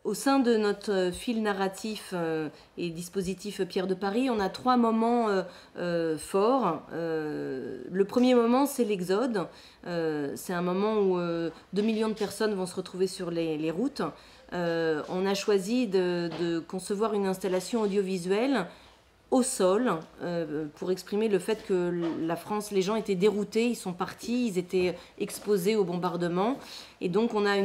Au sein de notre fil narratif et dispositif Pierre de Paris, on a trois moments forts. Le premier moment, c'est l'Exode. C'est un moment où 2 millions de personnes vont se retrouver sur les routes. On a choisi de concevoir une installation audiovisuelle au sol pour exprimer le fait que la France, les gens étaient déroutés, ils sont partis, ils étaient exposés au bombardement. Et donc on a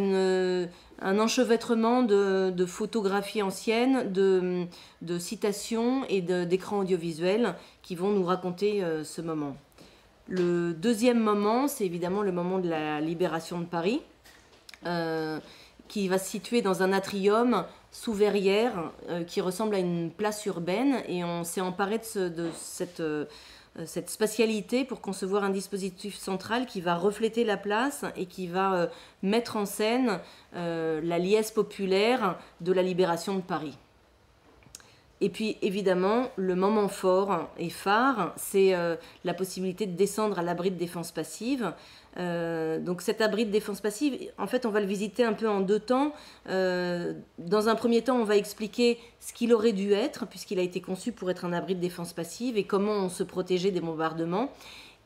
un enchevêtrement de photographies anciennes, de citations et d'écrans audiovisuels qui vont nous raconter ce moment. Le deuxième moment, c'est évidemment le moment de la libération de Paris, qui va se situer dans un atrium sous verrière qui ressemble à une place urbaine, et on s'est emparé de cette spatialité pour concevoir un dispositif central qui va refléter la place et qui va mettre en scène la liesse populaire de la libération de Paris. Et puis évidemment, le moment fort et phare, c'est la possibilité de descendre à l'abri de défense passive. Donc cet abri de défense passive, en fait, on va le visiter un peu en deux temps. Dans un premier temps, on va expliquer ce qu'il aurait dû être, puisqu'il a été conçu pour être un abri de défense passive, et comment on se protégeait des bombardements.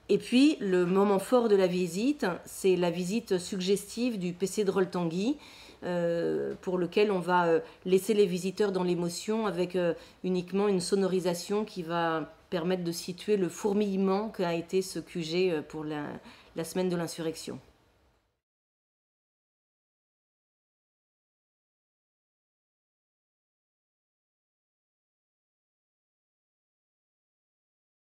Et puis, le moment fort de la visite, c'est la visite suggestive du PC de Rol-Tanguy, pour lequel on va laisser les visiteurs dans l'émotion avec uniquement une sonorisation qui va permettre de situer le fourmillement qu'a été ce QG pour la semaine de l'insurrection.